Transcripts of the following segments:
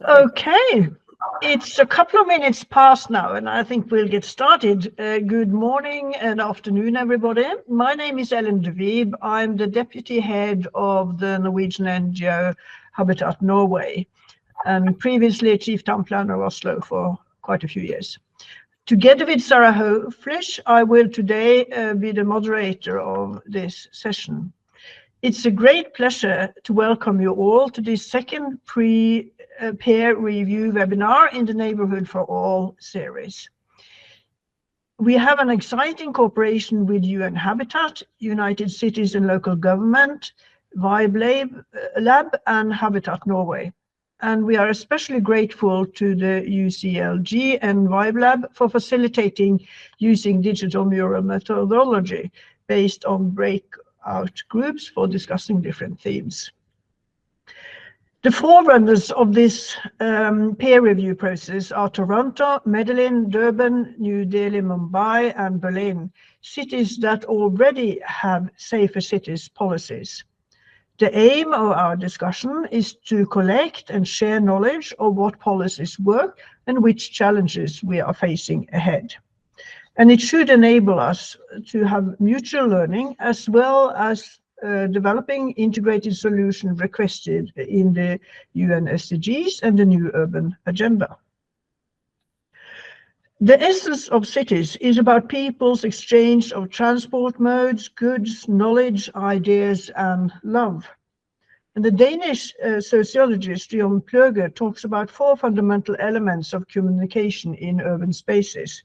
Okay, it's a couple of minutes past now, and I think we'll get started. Good morning and afternoon, everybody. My name is Ellen de Vibe. I'm the deputy head of the Norwegian NGO Habitat Norway, and previously chief town planner of Oslo for quite a few years. Together with Sarah Hoflish, I will today be the moderator of this session. It's a great pleasure to welcome you all to this second peer review webinar in the Neighborhood for All series. We have an exciting cooperation with UN Habitat, United Cities and Local Government, Vibe Lab and Habitat Norway. And we are especially grateful to the UCLG and Vibe Lab for facilitating using digital mural methodology based on breakout groups for discussing different themes. The forerunners of this peer review process are Toronto, Medellin, Durban, New Delhi, Mumbai, and Berlin, cities that already have safer cities policies. The aim of our discussion is to collect and share knowledge of what policies work and which challenges we are facing ahead. And it should enable us to have mutual learning as well as developing integrated solutions requested in the UN SDGs and the new urban agenda. The essence of cities is about people's exchange of transport modes, goods, knowledge, ideas, and love. And the Danish sociologist Jon Pløger talks about 4 fundamental elements of communication in urban spaces.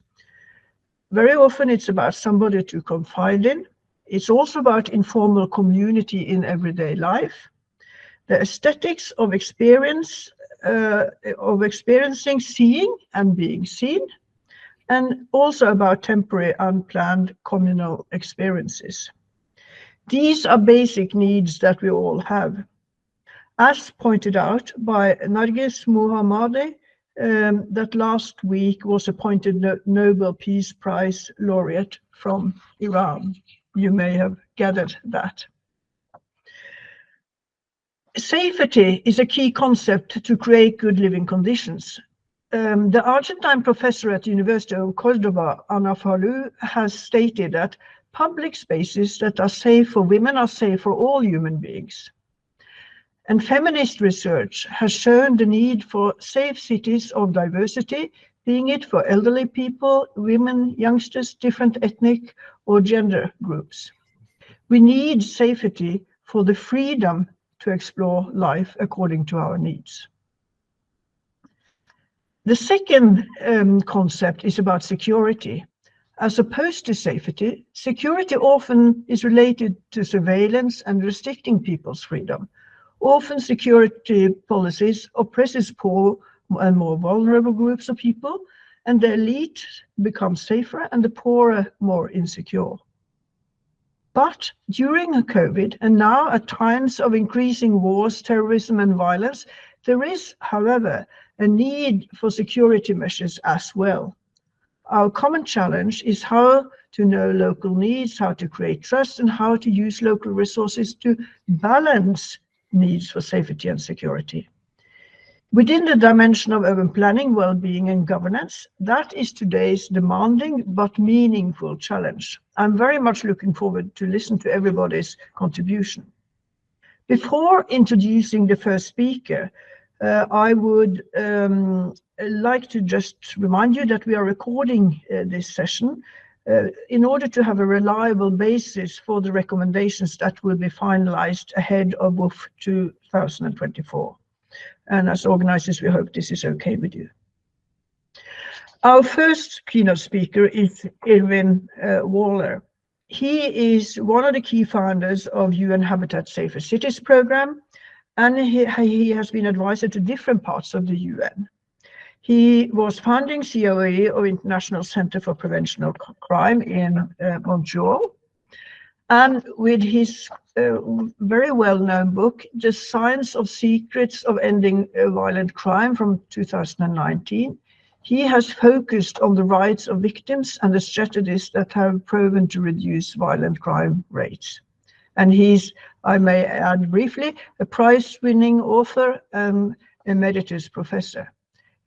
Very often it's about somebody to confide in. It's also about informal community in everyday life. The aesthetics of experiencing, seeing and being seen, and also about temporary, unplanned communal experiences. These are basic needs that we all have. As pointed out by Narges Mohammadi, that last week was appointed Nobel Peace Prize laureate from Iran. You may have gathered that. Safety is a key concept to create good living conditions. The Argentine professor at the University of Córdoba, Ana Falu, has stated that public spaces that are safe for women are safe for all human beings. And feminist research has shown the need for safe cities of diversity, being it for elderly people, women, youngsters, different ethnic or gender groups. We need safety for the freedom to explore life according to our needs. The second concept is about security. As opposed to safety, security often is related to surveillance and restricting people's freedom. Often security policies oppresses poor and more vulnerable groups of people, and the elite becomes safer and the poorer more insecure. But during COVID and now at times of increasing wars, terrorism and violence, there is, however, a need for security measures as well. Our common challenge is how to know local needs, how to create trust, and how to use local resources to balance needs for safety and security. Within the dimension of urban planning, well-being and governance, that is today's demanding but meaningful challenge. I'm very much looking forward to listen to everybody's contribution. Before introducing the first speaker, I would like to just remind you that we are recording this session in order to have a reliable basis for the recommendations that will be finalized ahead of WOOF 2024. And as organizers, we hope this is okay with you. Our first keynote speaker is Irvin Waller. He is one of the key founders of UN Habitat Safer Cities program, and he has been advisor to different parts of the UN. He was founding COE of International Center for Prevention of Crime in Montreal. And with his very well-known book, The Science of Secrets of Ending Violent Crime from 2019, he has focused on the rights of victims and the strategies that have proven to reduce violent crime rates. And he's, I may add briefly, a prize-winning author, Emeritus Professor.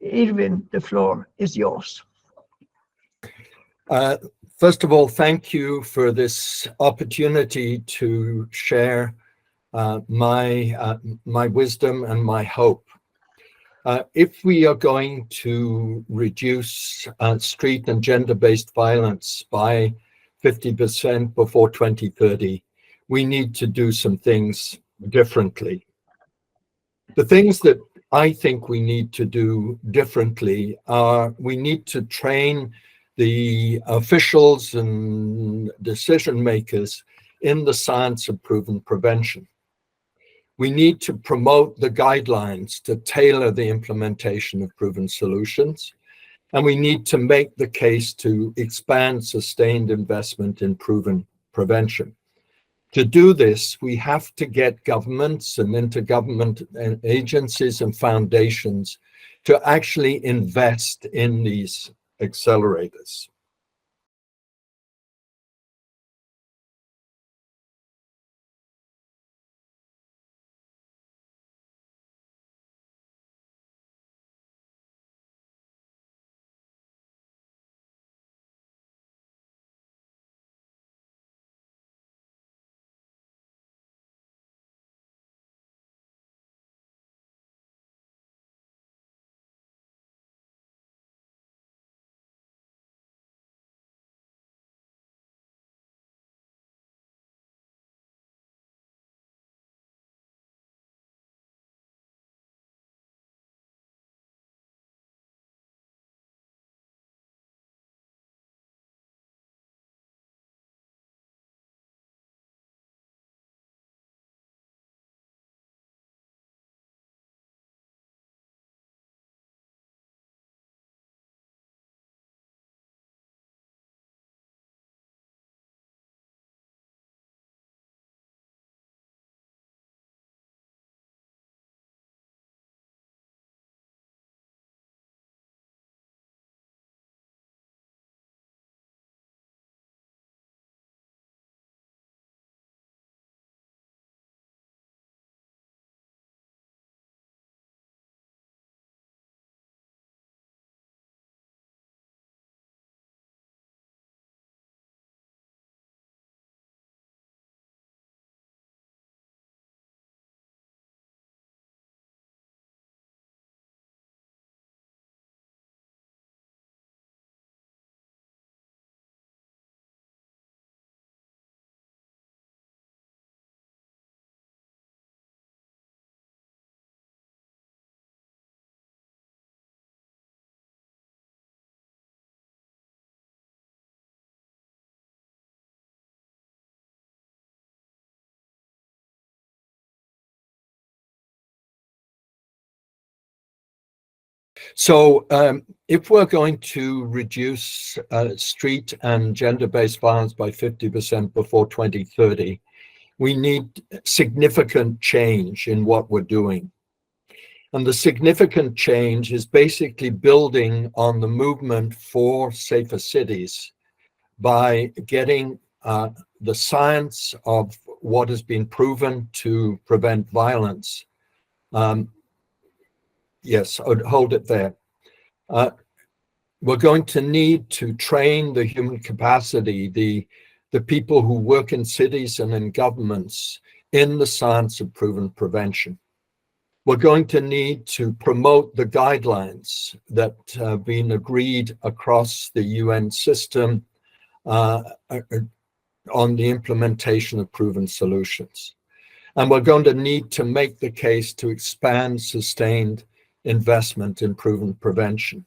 Irvin, the floor is yours. First of all, thank you for this opportunity to share my wisdom and my hope. If we are going to reduce street and gender-based violence by 50% before 2030, we need to do some things differently. The things that I think we need to do differently are we need to train the officials and decision makers in the science of proven prevention. We need to promote the guidelines to tailor the implementation of proven solutions. And we need to make the case to expand sustained investment in proven prevention. To do this, we have to get governments and intergovernment agencies and foundations to actually invest in these accelerators. So if we're going to reduce street and gender-based violence by 50% before 2030, we need significant change in what we're doing. And the significant change is basically building on the movement for safer cities by getting the science of what has been proven to prevent violence. Yes, I'd hold it there. We're going to need to train the human capacity, the people who work in cities and in governments in the science of proven prevention. We're going to need to promote the guidelines that have been agreed across the UN system on the implementation of proven solutions. And we're going to need to make the case to expand sustained investment in proven prevention.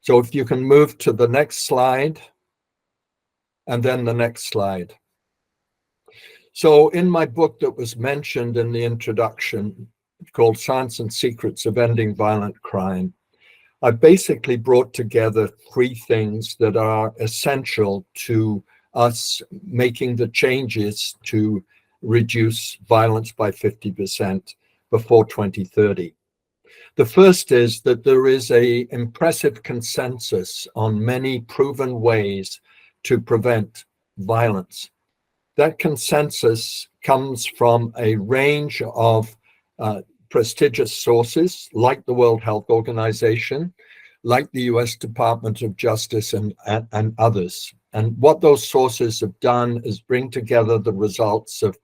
So if you can move to the next slide, and then the next slide. So in my book that was mentioned in the introduction, called Science and Secrets of Ending Violent Crime, I basically brought together three things that are essential to us making the changes to reduce violence by 50% before 2030. The first is that there is an impressive consensus on many proven ways to prevent violence. That consensus comes from a range of prestigious sources like the World Health Organization, like the US Department of Justice and others. And what those sources have done is bring together the results of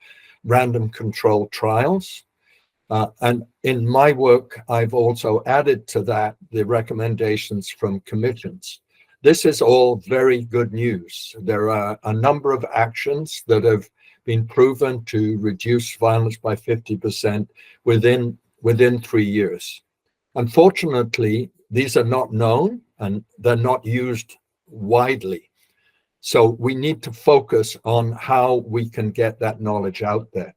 random controlled trials. And in my work, I've also added to that the recommendations from commissions. This is all very good news. There are a number of actions that have been proven to reduce violence by 50% within 3 years. Unfortunately, these are not known and they're not used widely. So we need to focus on how we can get that knowledge out there.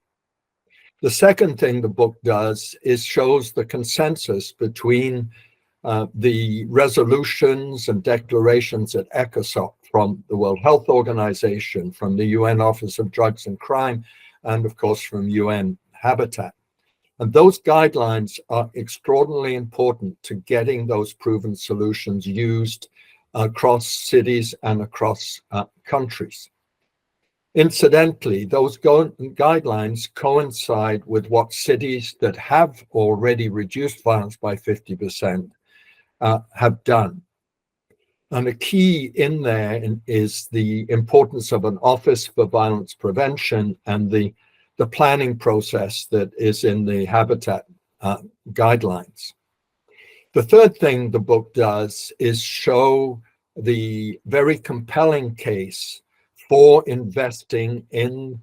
The second thing the book does is shows the consensus between the resolutions and declarations at ECOSOC from the World Health Organization, from the UN Office of Drugs and Crime, and of course from UN Habitat. And those guidelines are extraordinarily important to getting those proven solutions used across cities and across countries. Incidentally, those guidelines coincide with what cities that have already reduced violence by 50% have done. And the key in there is the importance of an Office for Violence Prevention and the planning process that is in the Habitat guidelines. The third thing the book does is show the very compelling case for investing in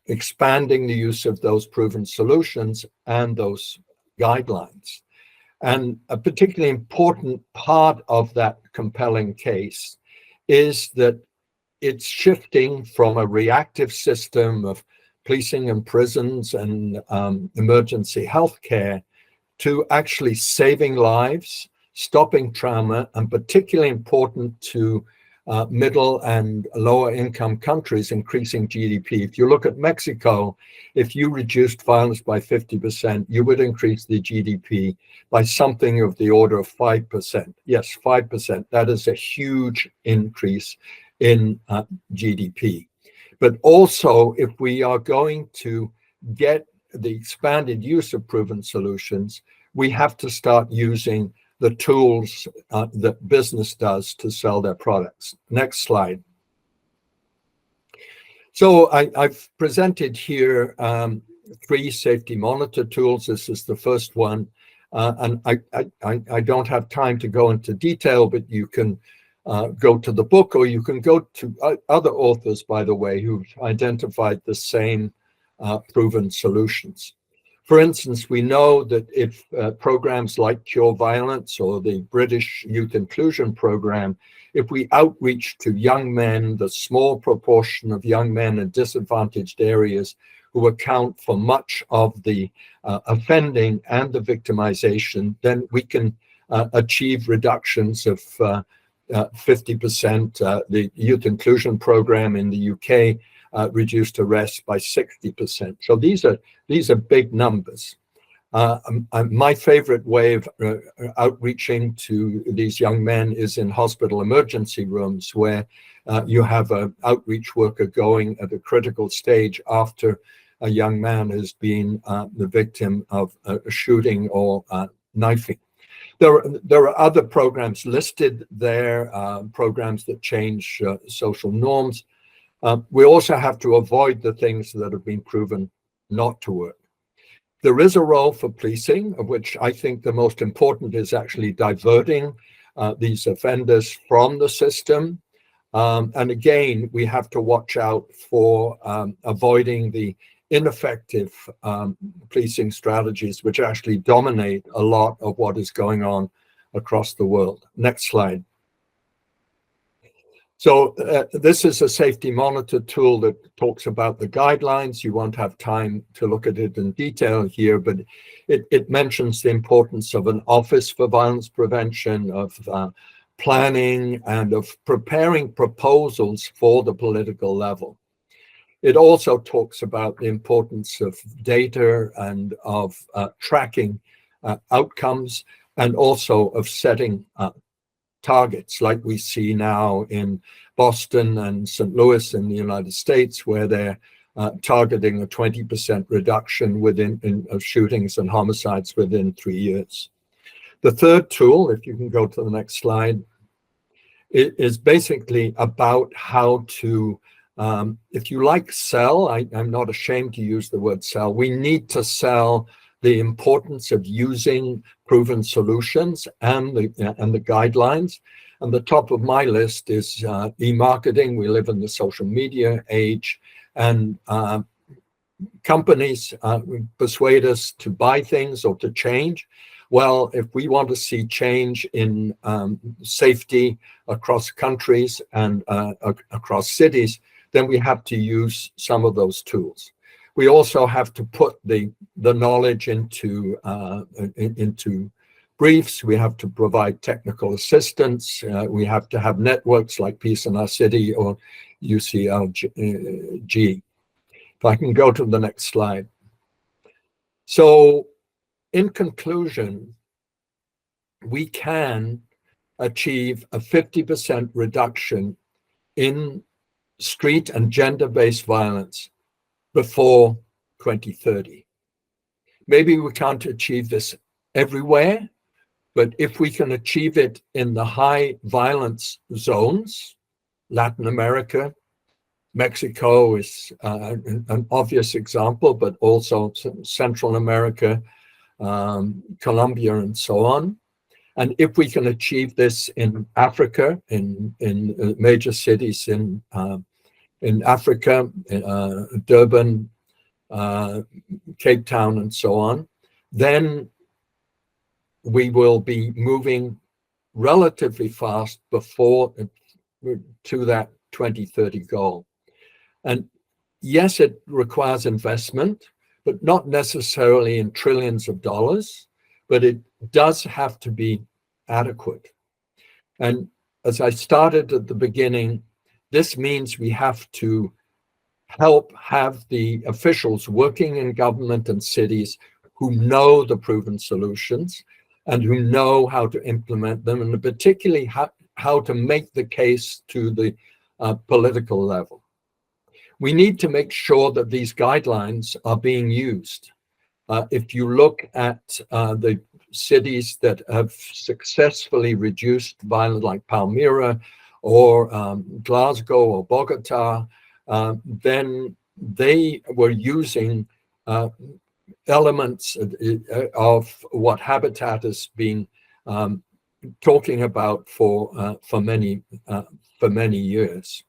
expanding the use of those proven solutions and those guidelines. And a particularly important part of that compelling case is that it's shifting from a reactive system of policing and prisons and emergency health care to actually saving lives, stopping trauma, and particularly important to middle and lower income countries, increasing GDP. If you look at Mexico, if you reduced violence by 50%, you would increase the GDP by something of the order of 5%. Yes, 5%. That is a huge increase in GDP. But also, if we are going to get the expanded use of proven solutions, we have to start using the tools that business does to sell their products. Next slide. So I've presented here 3 safety monitor tools. This is the first one. And I don't have time to go into detail, but you can go to the book, or you can go to other authors, by the way, who've identified the same proven solutions. For instance, we know that if programs like Cure Violence or the British Youth Inclusion Program, if we outreach to young men, the small proportion of young men in disadvantaged areas who account for much of the offending and the victimization, then we can achieve reductions of 50%. The Youth Inclusion Program in the UK reduced arrests by 60%. So these are big numbers. My favorite way of outreaching to these young men is in hospital emergency rooms, where you have an outreach worker going at a critical stage after a young man has been the victim of a shooting or knifing. There are other programs listed there, programs that change social norms. We also have to avoid the things that have been proven not to work. There is a role for policing, of which I think the most important is actually diverting these offenders from the system. And again, we have to watch out for avoiding the ineffective policing strategies, which actually dominate a lot of what is going on across the world. Next slide. So this is a safety monitor tool that talks about the guidelines. You won't have time to look at it in detail here, but it mentions the importance of an Office for Violence Prevention, of planning, and of preparing proposals for the political level. It also talks about the importance of data and of tracking outcomes, and also of setting targets, like we see now in Boston and St. Louis in the United States, where they're targeting a 20% reduction of shootings and homicides within 3 years. The third tool, if you can go to the next slide, is basically about how to, if you like, sell. I'm not ashamed to use the word sell. We need to sell the importance of using proven solutions and the guidelines. And the top of my list is e-marketing. We live in the social media age, and companies persuade us to buy things or to change. Well, if we want to see change in safety across countries and across cities, then we have to use some of those tools. We also have to put the knowledge into briefs. We have to provide technical assistance. We have to have networks like Peace in Our City or UCLG. If I can go to the next slide. So in conclusion, we can achieve a 50% reduction in street and gender-based violence before 2030. Maybe we can't achieve this everywhere, but if we can achieve it in the high violence zones, Latin America, Mexico is an obvious example, but also Central America, Colombia, and so on. And if we can achieve this in Africa, in major cities in Africa, Durban, Cape Town, and so on, then we will be moving relatively fast before to that 2030 goal. And yes, it requires investment, but not necessarily in trillions of dollars, but it does have to be adequate. And as I started at the beginning, this means we have to help have the officials working in government and cities who know the proven solutions and who know how to implement them, and particularly how to make the case to the political level. We need to make sure that these guidelines are being used. If you look at the cities that have successfully reduced violence, like Palmyra or Glasgow or Bogota, then they were using elements of what Habitat has been talking about for many years.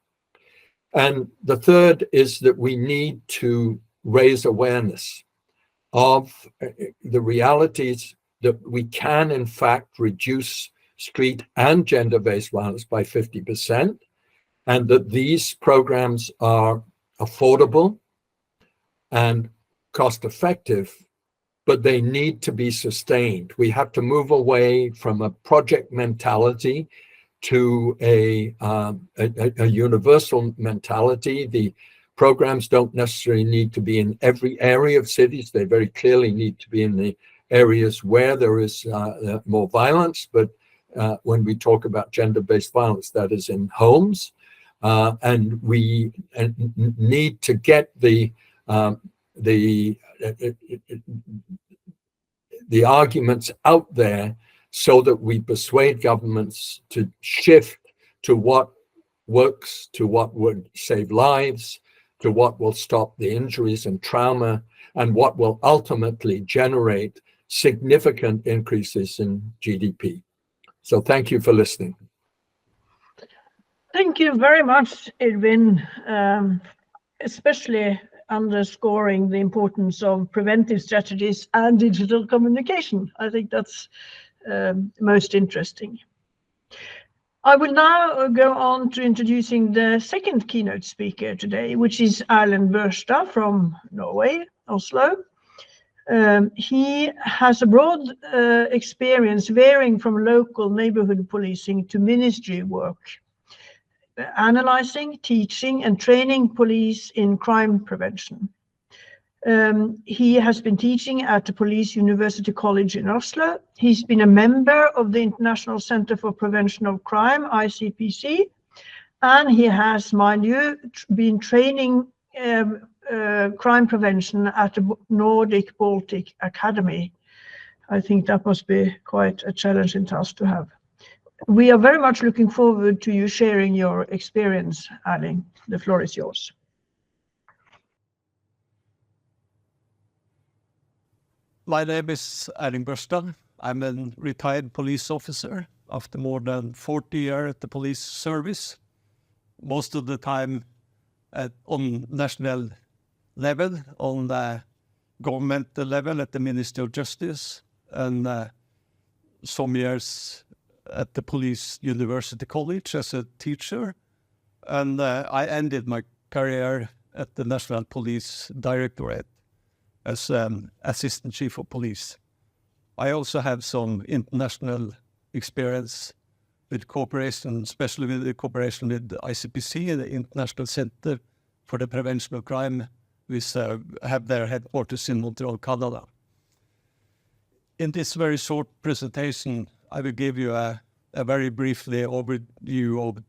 And the third is that we need to raise awareness of the realities that we can, in fact, reduce street and gender-based violence by 50%, and that these programs are affordable and cost-effective, but they need to be sustained. We have to move away from a project mentality to a universal mentality. The programs don't necessarily need to be in every area of cities. They very clearly need to be in the areas where there is more violence. But when we talk about gender-based violence, that is in homes. And we need to get the arguments out there so that we persuade governments to shift to what works, to what would save lives, to what will stop the injuries and trauma, and what will ultimately generate significant increases in GDP. So thank you for listening. Thank you very much, Irvin, especially underscoring the importance of preventive strategies and digital communication. I think that's most interesting. I will now go on to introducing the second keynote speaker today, which is Erlend Børstad from Norway, Oslo. He has a broad experience varying from local neighborhood policing to ministry work, analyzing, teaching, and training police in crime prevention. He has been teaching at the Police University College in Oslo. He's been a member of the International Center for Prevention of Crime, ICPC, and he has, mind you, been training crime prevention at the Nordic Baltic Academy. I think that must be quite a challenging task to have. We are very much looking forward to you sharing your experience, Erling. The floor is yours. My name is Erling Børstad. I'm a retired police officer after more than 40 years at the police service, most of the time on national level, on the government level at the Ministry of Justice, and some years at the Police University College as a teacher. And I ended my career at the National Police Directorate as Assistant Chief of Police. I also have some international experience with cooperation, especially with the cooperation with the ICPC, the International Center for the Prevention of Crime, which have their headquarters in Montreal, Canada. In this very short presentation, I will give you a very briefly overview of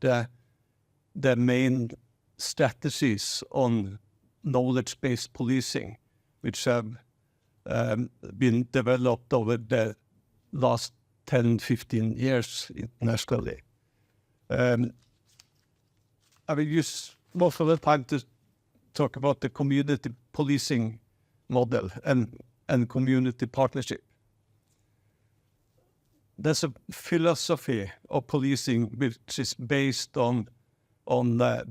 the main strategies on knowledge-based policing, which have been developed over the last 10, 15 years internationally. I will use most of the time to talk about the community policing model and community partnership. There's a philosophy of policing which is based on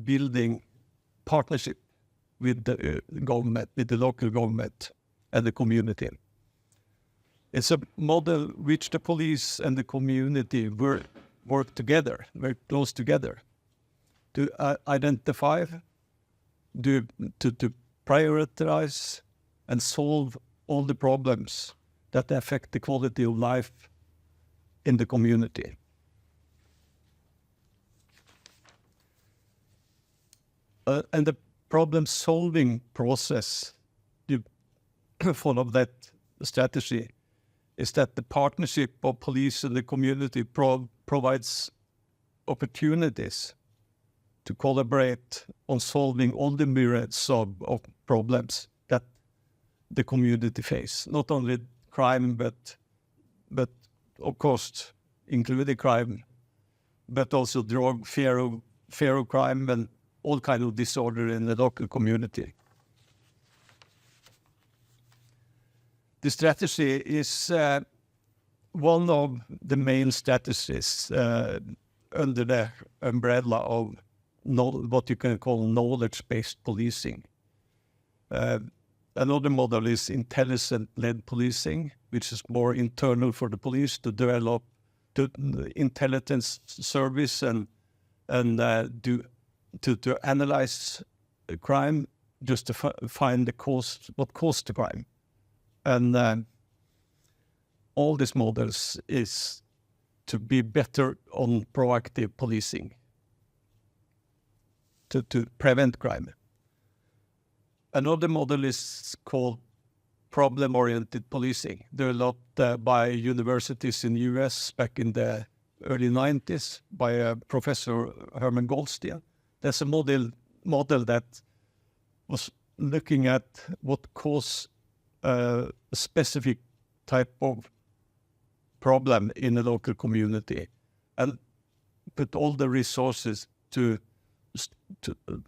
building partnership with the government, with the local government and the community. It's a model which the police and the community work together, very close together, to identify, to prioritize and solve all the problems that affect the quality of life in the community. And the problem-solving process you follow that strategy is that the partnership of police and the community provides opportunities to collaborate on solving all the myriads of problems that the community face. Not only crime, but of course, including crime, but also drug, fear of crime, and all kind of disorder in the local community. The strategy is one of the main strategies under the umbrella of what you can call knowledge-based policing. Another model is intelligence-led policing, which is more internal for the police to develop intelligence service and to analyze crime, just to find the cause, what caused the crime. And all these models is to be better on proactive policing, to prevent crime. Another model is called problem-oriented policing. Developed by universities in the US back in the early 90s by Professor Herman Goldstein. There's a model that was looking at what caused a specific type of problem in a local community, and put all the resources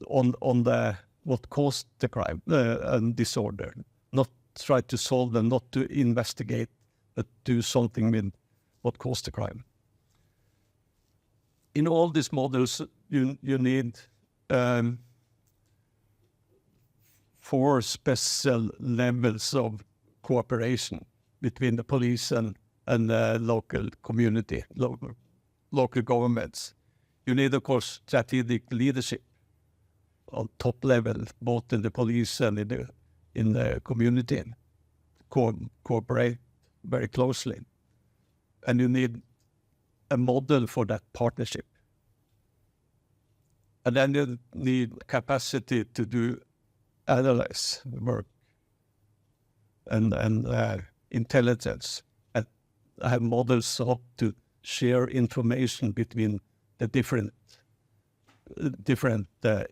on what caused the crime and disorder. Not try to solve them, not to investigate, but do something with what caused the crime. In all these models, you need 4 special levels of cooperation between the police and the local community, local governments. You need, of course, strategic leadership on top level, both in the police and in the community, cooperate very closely. And you need a model for that partnership. And then you need capacity to do analyze work and intelligence, and have models up to share information between the different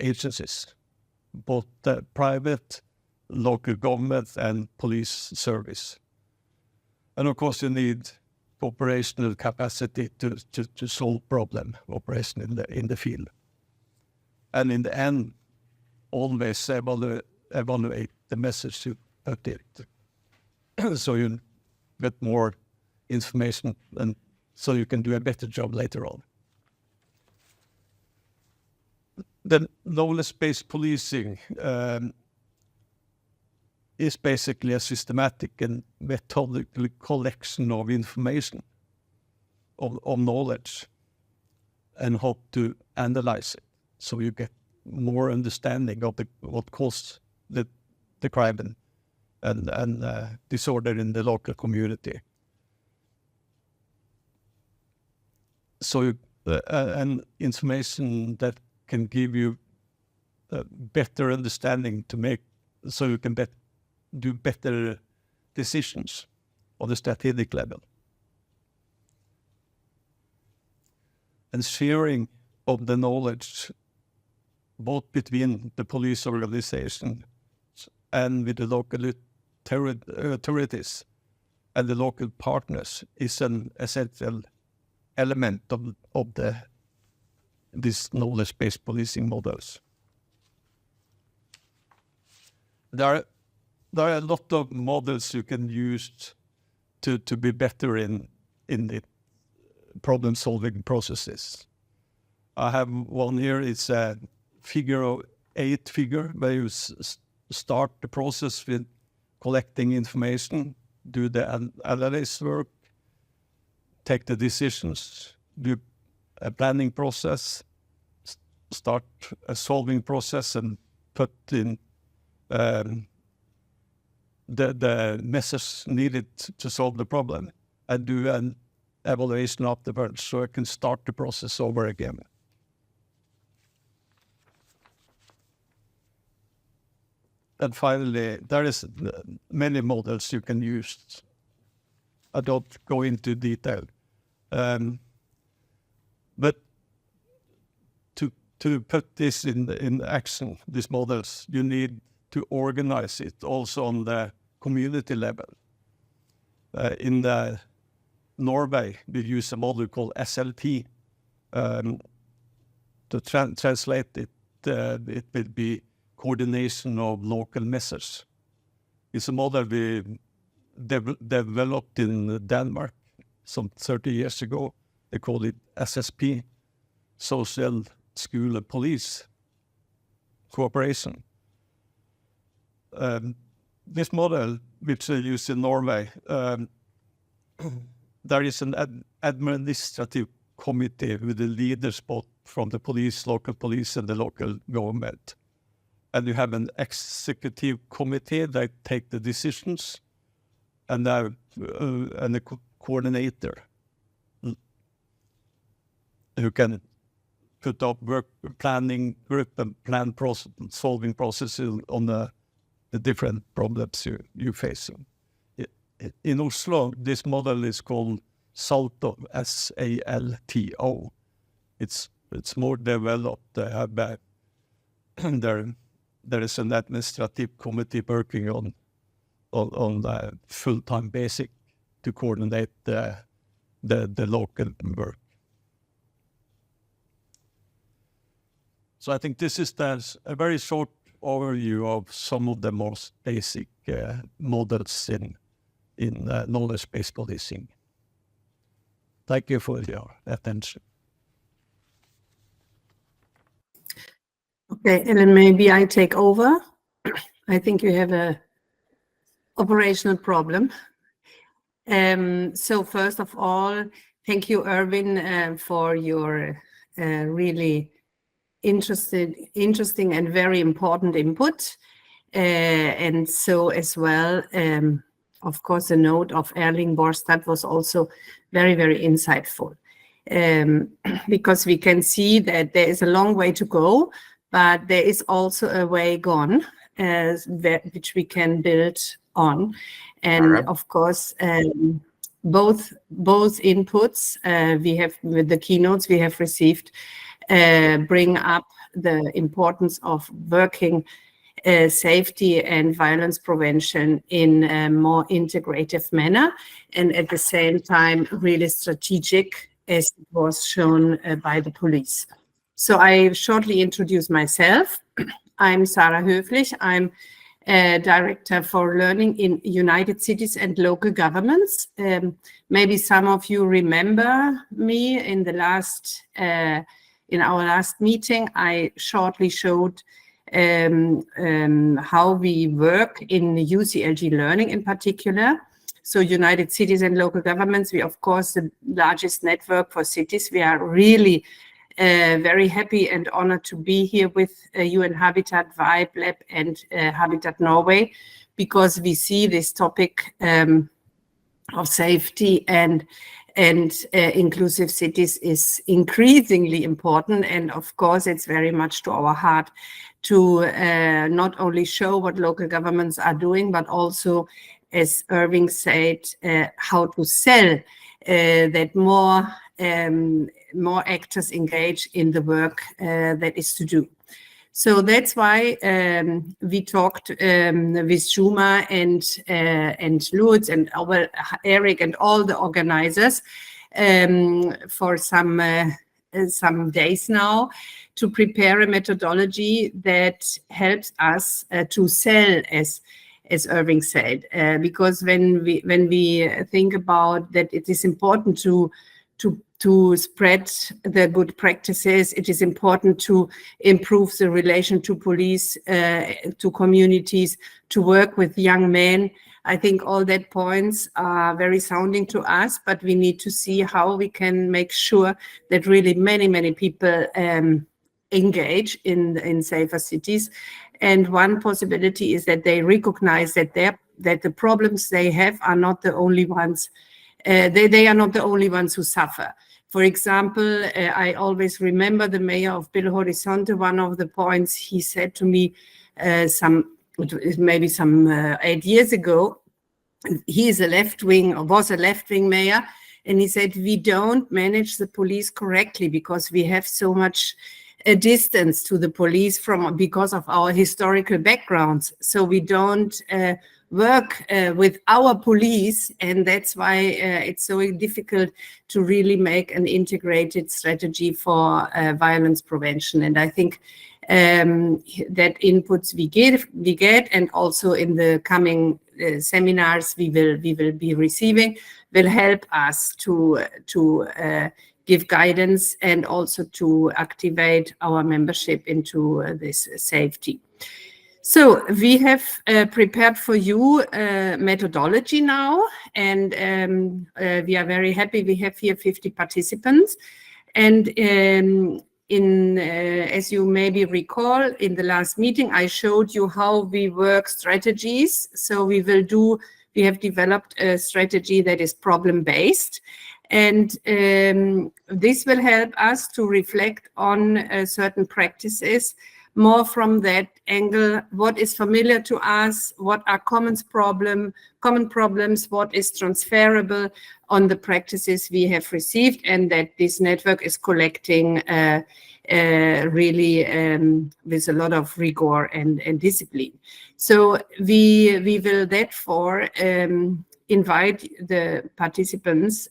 agencies both the private, local government, and police service. And of course, you need operational capacity to solve problem operation in the field. And in the end, always evaluate the message you put in, so you get more information, and so you can do a better job later on. The knowledge-based policing is basically a systematic and methodical collection of information, of knowledge, and how to analyze it, so you get more understanding of what caused the crime and disorder in the local community. So and information that can give you a better understanding to make, so you can do better decisions on the strategic level. And sharing of the knowledge, both between the police organization and with the local authorities and the local partners, is an essential element of these knowledge-based policing models. There are a lot of models you can use to be better in the problem-solving processes. I have one here. It's a eight figure where you start the process with collecting information, do the analysis work, take the decisions, do a planning process, start a solving process, and put in the message needed to solve the problem, and do an evaluation afterwards, so I can start the process over again. And finally, there is many models you can use. I don't go into detail. But to put this in action, these models, you need to organize it also on the community level. In Norway, we use a model called SLT. To translate it, it will be coordination of local measures. It's a model we developed in Denmark some 30 years ago. They call it SSP, Social, School, and Police Cooperation. This model, which they use in Norway, there is an administrative committee with the leaders both from the police, local police, and the local government. And you have an executive committee that take the decisions, and a coordinator who can put up work planning group and plan solving processes on the different problems you're facing. In Oslo, this model is called SALTO, S-A-L-T-O. It's more developed. They have there is an administrative committee working on the full-time basis to coordinate the local work. So I think this is a very short overview of some of the most basic models in knowledge-based policing. Thank you for your attention. Okay, Ellen, maybe I take over. I think you have a operational problem. So first of all, thank you, Irvin, for your really interesting and very important input. And so as well, of course, the note of Erling Borstad was also very, very insightful. Because we can see that there is a long way to go, but there is also a way gone which we can build on. And of course, both inputs we have with the keynotes we have received bring up the importance of working safety and violence prevention in a more integrative manner, and at the same time really strategic, as it was shown by the police. So I shortly introduce myself. I'm Sarah Höflich. I'm Director for Learning in United Cities and Local Governments. Maybe some of you remember me in the last, in our last meeting. I shortly showed how we work in UCLG learning in particular. So United Cities and Local Governments, we of course the largest network for cities. We are really very happy and honored to be here with UN Habitat, Vibe Lab and Habitat Norway, because we see this topic of safety and inclusive cities is increasingly important. And of course, it's very much to our heart to not only show what local governments are doing, but also, as Irving said, how to sell that more actors engage in the work that is to do. So that's why we talked with Shuma and Lutz and Eric and all the organizers for some days now to prepare a methodology that helps us to sell, as Irving said, because when we think about that, it is important to spread the good practices. It is important to improve the relation to police, to communities, to work with young men. I think all that points are very sounding to us, but we need to see how we can make sure that really many people engage in safer cities. And one possibility is that they recognize that the problems they have are not the only ones. They are not the only ones who suffer. For example, I always remember the mayor of Belo Horizonte. One of the points he said to me maybe some 8 years ago, he is a left-wing, or was a left-wing mayor, and he said, we don't manage the police correctly because we have so much distance to the police because of our historical backgrounds. So we don't work with our police, and that's why it's so difficult to really make an integrated strategy for violence prevention. And I think that inputs we get, and also in the coming seminars we will be receiving, will help us to give guidance and also to activate our membership into this safety. So we have prepared for you a methodology now, and we are very happy. We have here 50 participants, and as you maybe recall, in the last meeting I showed you how we work strategies. So we have developed a strategy that is problem-based, and this will help us to reflect on certain practices more from that angle. What is familiar to us? What are common problems? What is transferable on the practices we have received, and that this network is collecting really with a lot of rigor and discipline. So we will therefore invite the participants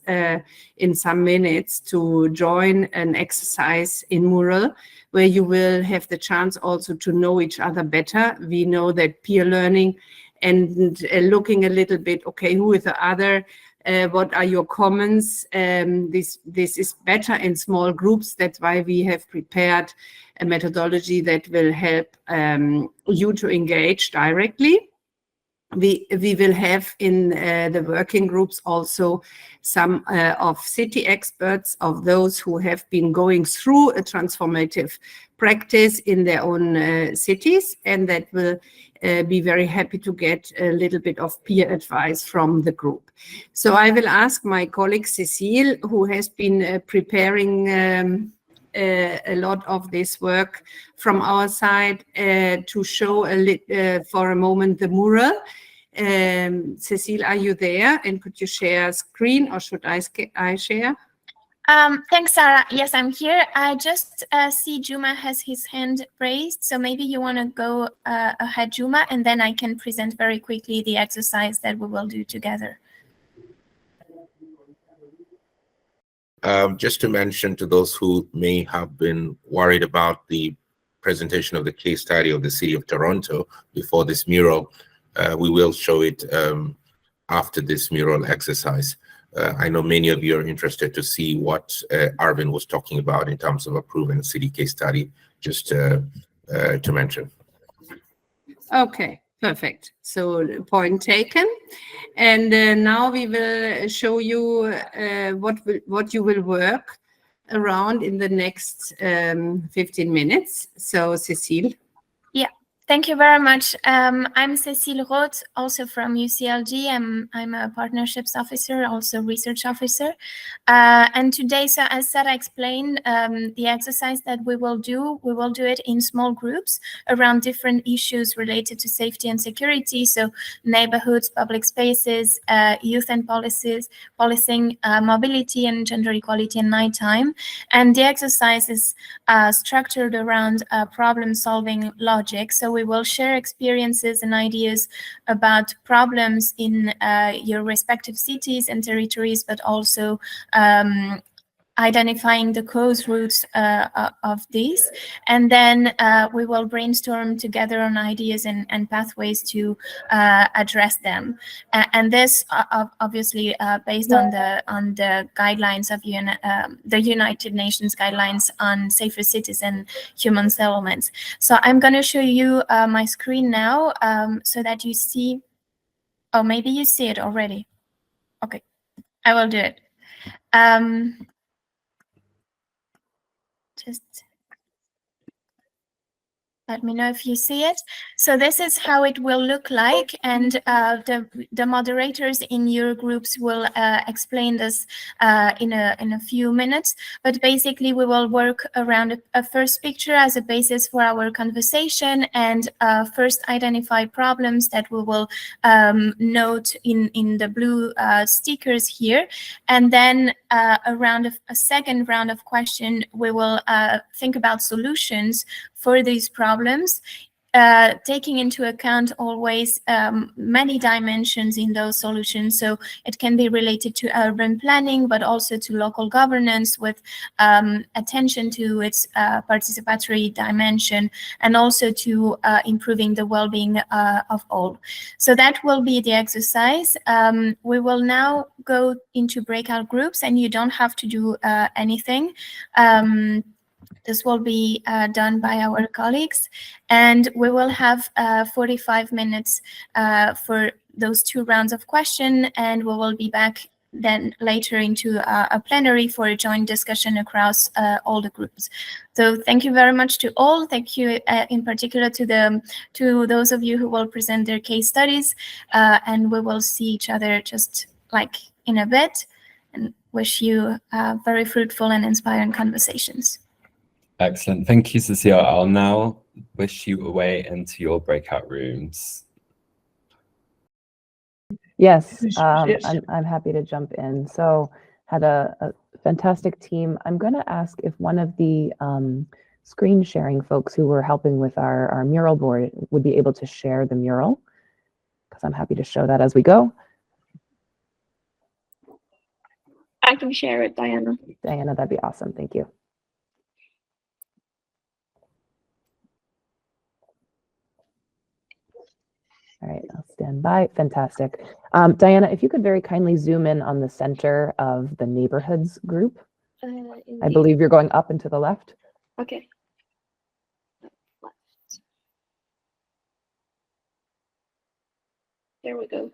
in some minutes to join an exercise in Mural, where you will have the chance also to know each other better. We know that peer learning and looking a little bit, okay, who is the other? What are your comments? This is better in small groups. That's why we have prepared a methodology that will help you to engage directly. We will have in the working groups also some of city experts, of those who have been going through a transformative practice in their own cities, and that will be very happy to get a little bit of peer advice from the group. So I will ask my colleague Cecile, who has been preparing a lot of this work from our side, to show for a moment the mural. Cecile, are you there? And could you share screen, or should I share? Thanks, Sarah. Yes, I'm here. I just see Juma has his hand raised, so maybe you want to go ahead, Juma, and then I can present very quickly the exercise that we will do together. Just to mention to those who may have been worried about the presentation of the case study of the City of Toronto before this mural, we will show it after this mural exercise. I know many of you are interested to see what Irvin was talking about in terms of a proven city case study, just to mention. Okay, perfect. So point taken. And now we will show you what you will work around in the next 15 minutes. So Cécile. Yeah. Thank you very much. I'm Cécile Roth, also from UCLG. I'm a partnerships officer, also research officer. And today, so as Sarah explained, the exercise that we will do it in small groups around different issues related to safety and security. So neighborhoods, public spaces, youth and policing, mobility and gender equality in nighttime. And the exercise is structured around problem-solving logic. So we will share experiences and ideas about problems in your respective cities and territories, but also identifying the cause roots of these. And then we will brainstorm together on ideas and pathways to address them. And this obviously based on the guidelines of the United Nations guidelines on safer cities and human settlements. So I'm going to show you my screen now so that you see, oh, maybe you see it already. Okay, I will do it. Just let me know if you see it. So this is how it will look like, and the moderators in your groups will explain this in a few minutes. But basically, we will work around a first picture as a basis for our conversation, and first identify problems that we will note in the blue stickers here, and then around a second round of question, we will think about solutions for these problems, taking into account always many dimensions in those solutions. So it can be related to urban planning, but also to local governance with attention to its participatory dimension, and also to improving the well-being of all. So that will be the exercise. We will now go into breakout groups, and you don't have to do anything. This will be done by our colleagues, and we will have 45 minutes for those 2 rounds of question, and we will be back then later into a plenary for a joint discussion across all the groups. So thank you very much to all. Thank you in particular to those of you who will present their case studies, and we will see each other just like in a bit, and wish you very fruitful and inspiring conversations. Excellent. Thank you, Cecile. I'll now wish you away into your breakout rooms. Yes, Yes. I'm happy to jump in. So had a fantastic team. I'm going to ask if one of the screen sharing folks who were helping with our mural board would be able to share the mural, because I'm happy to show that as we go. I can share it, Diana. Diana, that'd be awesome. Thank you. All right, I'll stand by. Fantastic. Diana, if you could very kindly zoom in on the center of the neighborhoods group. I believe you're going up and to the left. Okay. There we go.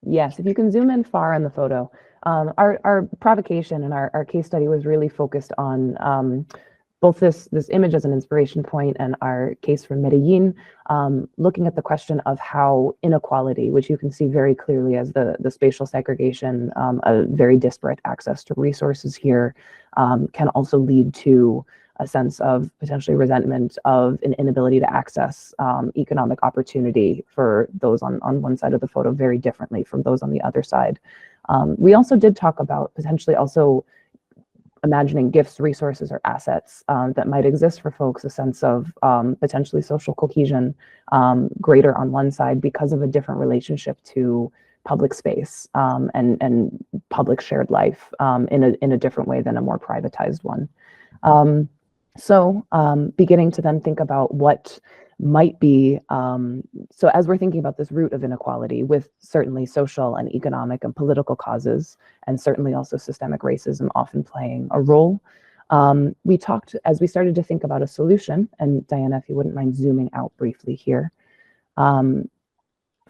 Yes, if you can zoom in far on the photo. Our provocation and our case study was really focused on both this image as an inspiration point and our case from Medellin, looking at the question of how inequality, which you can see very clearly as the spatial segregation, a very disparate access to resources here, can also lead to a sense of potentially resentment, of an inability to access economic opportunity for those on one side of the photo very differently from those on the other side. We also did talk about potentially also imagining gifts, resources, or assets that might exist for folks, a sense of potentially social cohesion greater on one side because of a different relationship to public space and public shared life in a different way than a more privatized one. Beginning to then think about what might be, so as we're thinking about this root of inequality with certainly social and economic and political causes, and certainly also systemic racism often playing a role, we talked, as we started to think about a solution, and Diana, if you wouldn't mind zooming out briefly here,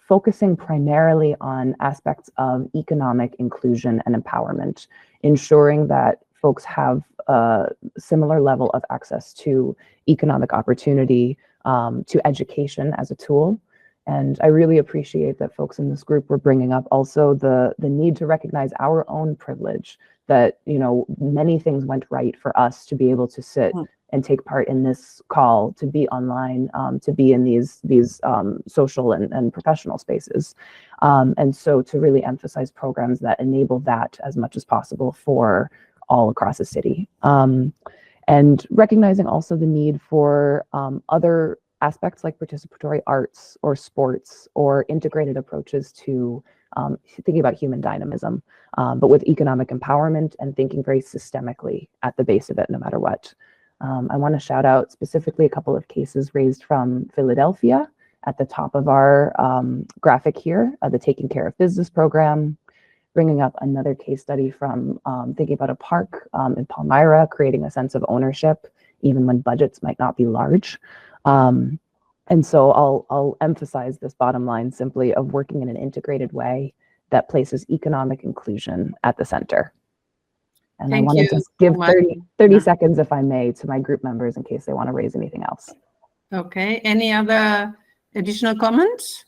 focusing primarily on aspects of economic inclusion and empowerment, ensuring that folks have a similar level of access to economic opportunity, to education as a tool. And I really appreciate that folks in this group were bringing up also the need to recognize our own privilege, that, you know, many things went right for us to be able to sit and take part in this call, to be online, to be in these social and professional spaces. And so to really emphasize programs that enable that as much as possible for all across the city. And recognizing also the need for other aspects like participatory arts or sports or integrated approaches to thinking about human dynamism, but with economic empowerment and thinking very systemically at the base of it, no matter what. I want to shout out specifically a couple of cases raised from Philadelphia at the top of our graphic here, the Taking Care of Business program, bringing up another case study from thinking about a park in Palmyra, creating a sense of ownership, even when budgets might not be large. And so I'll emphasize this bottom line simply of working in an integrated way that places economic inclusion at the center. And I wanted to give 30 seconds, if I may, to my group members in case they want to raise anything else. Okay, any other additional comments?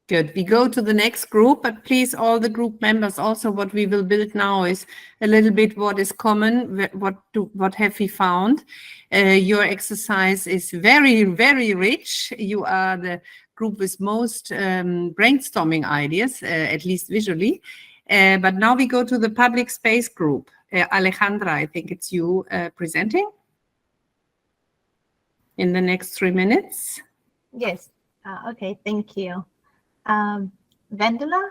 Good. We go to the next group, but please, all the group members, also what we will build now is a little bit what is common, what have we found. Your exercise is very, very rich. You are the group with most brainstorming ideas, at least visually. But now we go to the public space group. Alejandra, I think it's you presenting in the next 3 minutes. Yes. Okay. Thank you. Vendula?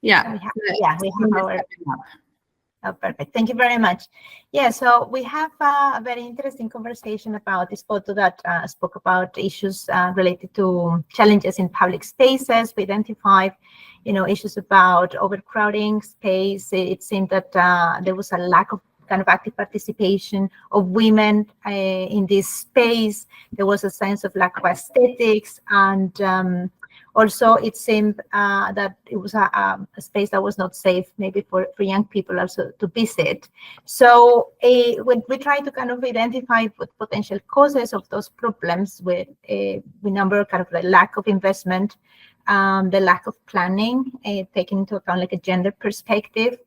Yeah. We have our... Oh, perfect. Thank you very much. Yeah, so we have a very interesting conversation about this photo that spoke about issues related to challenges in public spaces. We identified, issues about overcrowding space. It seemed that there was a lack of kind of active participation of women in this space. There was a sense of lack of aesthetics, and also, it seemed that it was a space that was not safe, maybe for young people also to visit. So when we try to kind of identify what potential causes of those problems, we number kind of the lack of investment, the lack of planning, taking into account like a gender perspective,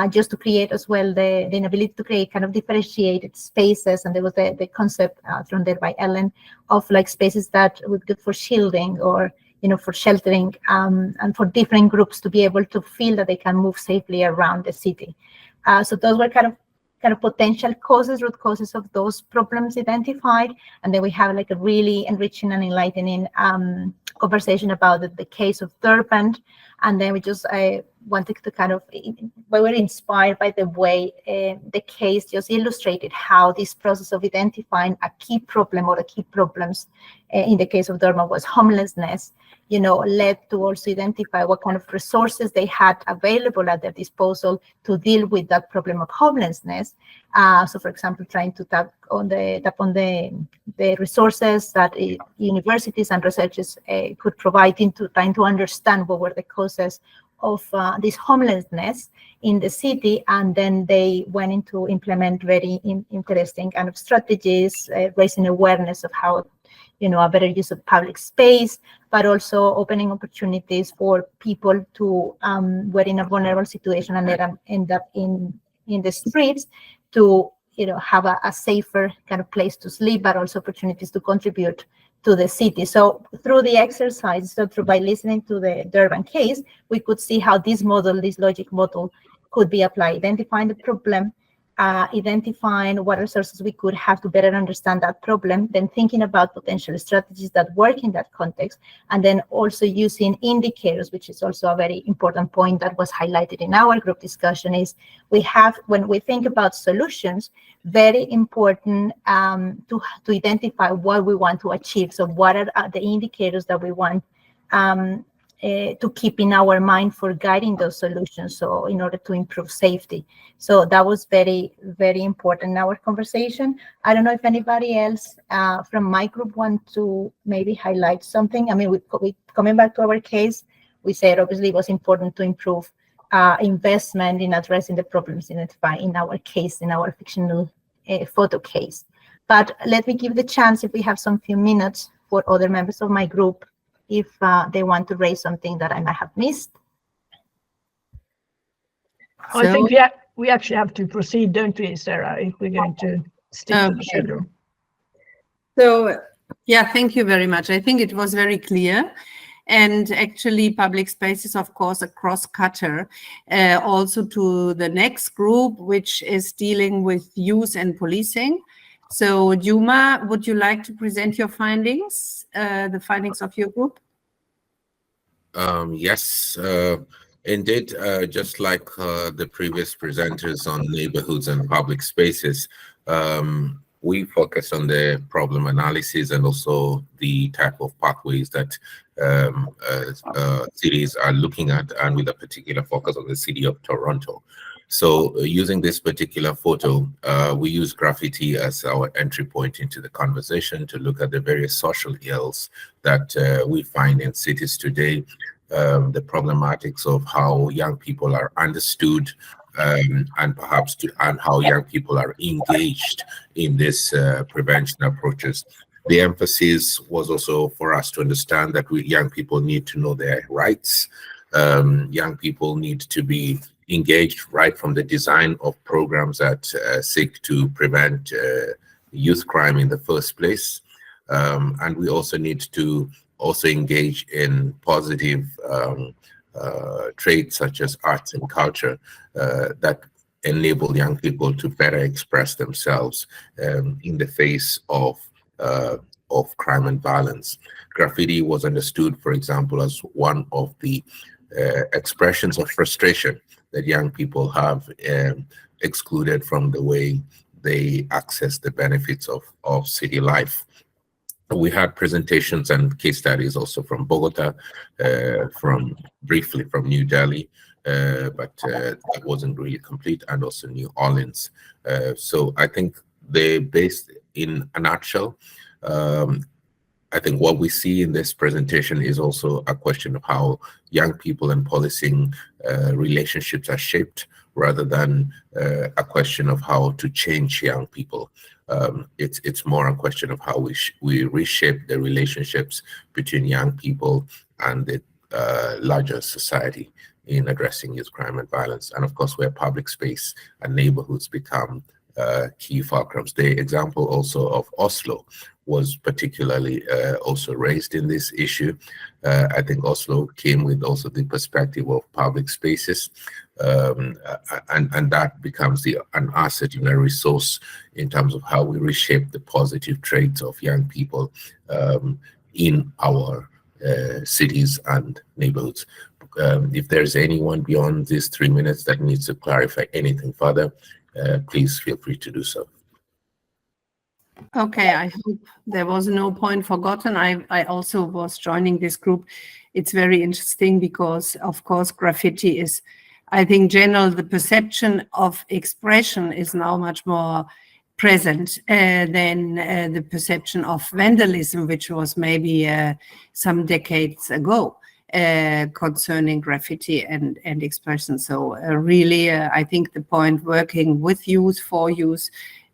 just to create as well the inability to create kind of differentiated spaces. And there was the concept thrown there by Ellen of like spaces that would be good for shielding or for sheltering, and for different groups to be able to feel that they can move safely around the city. So those were kind of potential causes, root causes of those problems identified. And then we have like a really enriching and enlightening conversation about the case of Durban. And then we just wanted to kind of, we were inspired by the way the case just illustrated how this process of identifying a key problem or the key problems in the case of Durban was homelessness, led to also identify what kind of resources they had available at their disposal to deal with that problem of homelessness. So, for example, trying to tap on the resources that universities and researchers could provide into trying to understand what were the causes of this homelessness in the city, and then they went into implement very interesting kind of strategies, raising awareness of how a better use of public space, but also opening opportunities for people to who are in a vulnerable situation and then end up in the streets to have a safer kind of place to sleep, but also opportunities to contribute to the city. So through the exercise, by listening to the Durban case, we could see how this logic model could be applied, identifying the problem, identifying what resources we could have to better understand that problem, then thinking about potential strategies that work in that context, and then also using indicators, which is also a very important point that was highlighted in our group discussion, is when we think about solutions, very important to identify what we want to achieve. So what are the indicators that we want to keep in our mind for guiding those solutions, so in order to improve safety. So that was very, very important in our conversation. I don't know if anybody else from my group want to maybe highlight something. I mean, we coming back to our case, we said obviously it was important to improve investment in addressing the problems identified in our case, in our fictional photo case. But let me give the chance, if we have some few minutes, for other members of my group if they want to raise something that I might have missed. I think we actually have to proceed, don't we, Sarah, if we're going to stick to the schedule. So, yeah, thank you very much. I think it was very clear. And actually, public space is, of course, a cross-cutter also to the next group, which is dealing with use and policing. So, Juma, would you like to present your findings, the findings of your group? Yes, indeed. Just like the previous presenters on neighborhoods and public spaces, we focus on the problem analysis and also the type of pathways that cities are looking at, and with a particular focus on the city of Toronto. So using this particular photo, we use graffiti as our entry point into the conversation to look at the various social ills that we find in cities today, the problematics of how young people are understood, and perhaps and how young people are engaged in this prevention approaches. The emphasis was also for us to understand that young people need to know their rights. Young people need to be engaged right from the design of programs that seek to prevent youth crime in the first place. And we also need to engage in positive traits such as arts and culture that enable young people to better express themselves in the face of crime and violence. Graffiti was understood, for example, as one of the expressions of frustration that young people have excluded from the way they access the benefits of city life. We had presentations and case studies also from Bogota, briefly from New Delhi, but that wasn't really complete, and also New Orleans. So I think based in a nutshell, I think what we see in this presentation is also a question of how young people and policing relationships are shaped, rather than a question of how to change young people. It's more a question of how we reshape the relationships between young people and the larger society in addressing youth crime and violence. And of course, where public space and neighborhoods become key fulcrums. The example also of Oslo was particularly also raised in this issue. I think Oslo came with also the perspective of public spaces, and that becomes an asset and a resource in terms of how we reshape the positive traits of young people in our cities and neighborhoods. If there's anyone beyond these 3 minutes that needs to clarify anything further, please feel free to do so. Okay, I hope there was no point forgotten. I also was joining this group. It's very interesting because, of course, graffiti is, I think, general, the perception of expression is now much more present than the perception of vandalism, which was maybe some decades ago concerning graffiti and expression. So really, I think the point working with youth, for youth,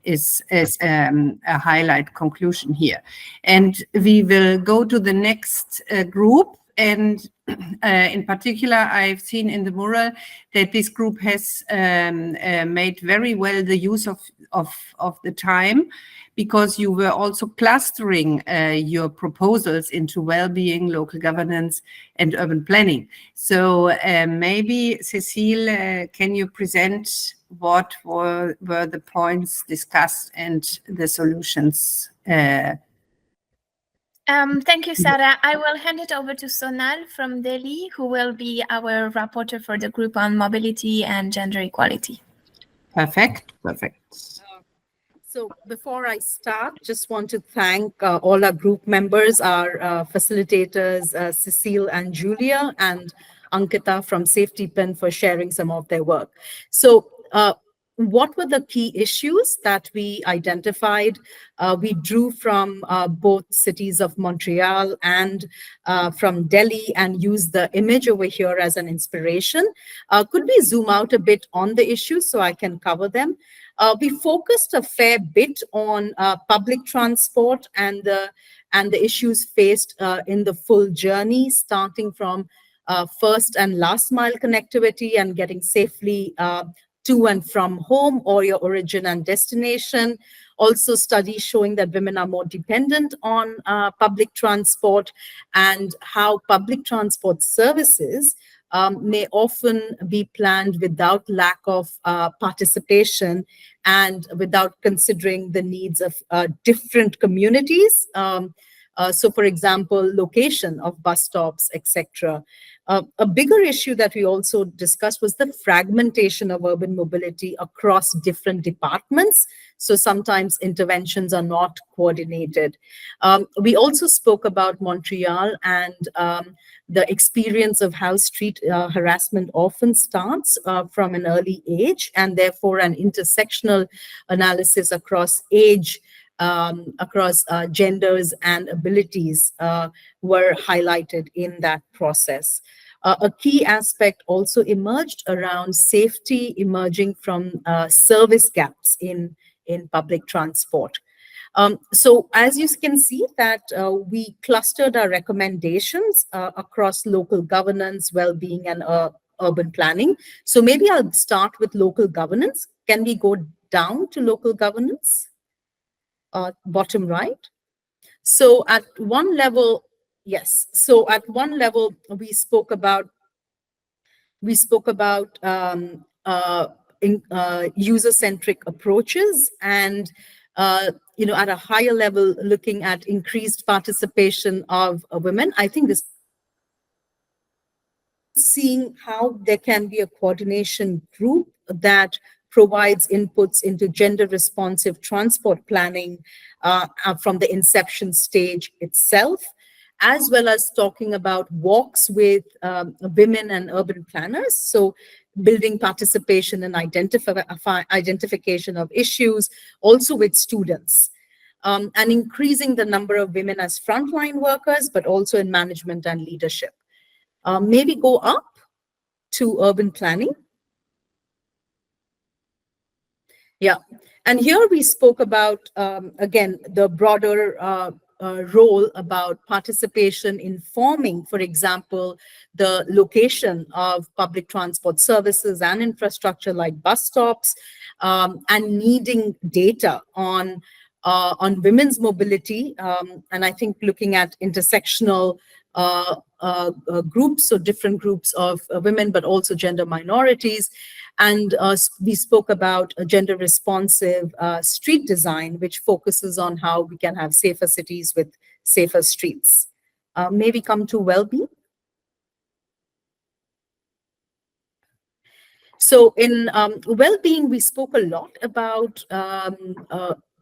is a highlight conclusion here. And we will go to the next group. And in particular, I've seen in the mural that this group has made very well the use of the time, because you were also clustering your proposals into well-being, local governance, and urban planning. So maybe, Cecile, can you present what were the points discussed and the solutions? Thank you, Sarah. I will hand it over to Sonal from Delhi, who will be our rapporteur for the group on mobility and gender equality. Perfect. So before I start, just want to thank all our group members, our facilitators, Cecile and Julia, and Ankita from Safety Pin for sharing some of their work. So what were the key issues that we identified? We drew from both cities of Montreal and from Delhi and used the image over here as an inspiration. Could we zoom out a bit on the issues so I can cover them? We focused a fair bit on public transport and the issues faced in the full journey, starting from first and last mile connectivity and getting safely to and from home or your origin and destination. Also studies showing that women are more dependent on public transport, and how public transport services may often be planned without lack of participation and without considering the needs of different communities. So for example, location of bus stops, etc. A bigger issue that we also discussed was the fragmentation of urban mobility across different departments. So sometimes interventions are not coordinated. We also spoke about Montreal and the experience of how street harassment often starts from an early age, and therefore an intersectional analysis across age, across genders and abilities were highlighted in that process. A key aspect also emerged around safety emerging from service gaps in public transport. So as you can see that we clustered our recommendations across local governance, well-being, and urban planning. So maybe I'll start with local governance. Can we go down to local governance? Bottom right. So at one level, yes. So at one level, we spoke about user-centric approaches, and at a higher level, looking at increased participation of women. I think this, seeing how there can be a coordination group that provides inputs into gender-responsive transport planning from the inception stage itself, as well as talking about walks with women and urban planners. So building participation and identification of issues, also with students, and increasing the number of women as frontline workers, but also in management and leadership. Maybe go up to urban planning. Yeah, and here we spoke about, again, the broader role about participation in forming, for example, the location of public transport services and infrastructure like bus stops, and needing data on women's mobility. And I think looking at intersectional groups, so different groups of women, but also gender minorities. And we spoke about a gender responsive street design, which focuses on how we can have safer cities with safer streets. Maybe come to well-being. So in well-being, we spoke a lot about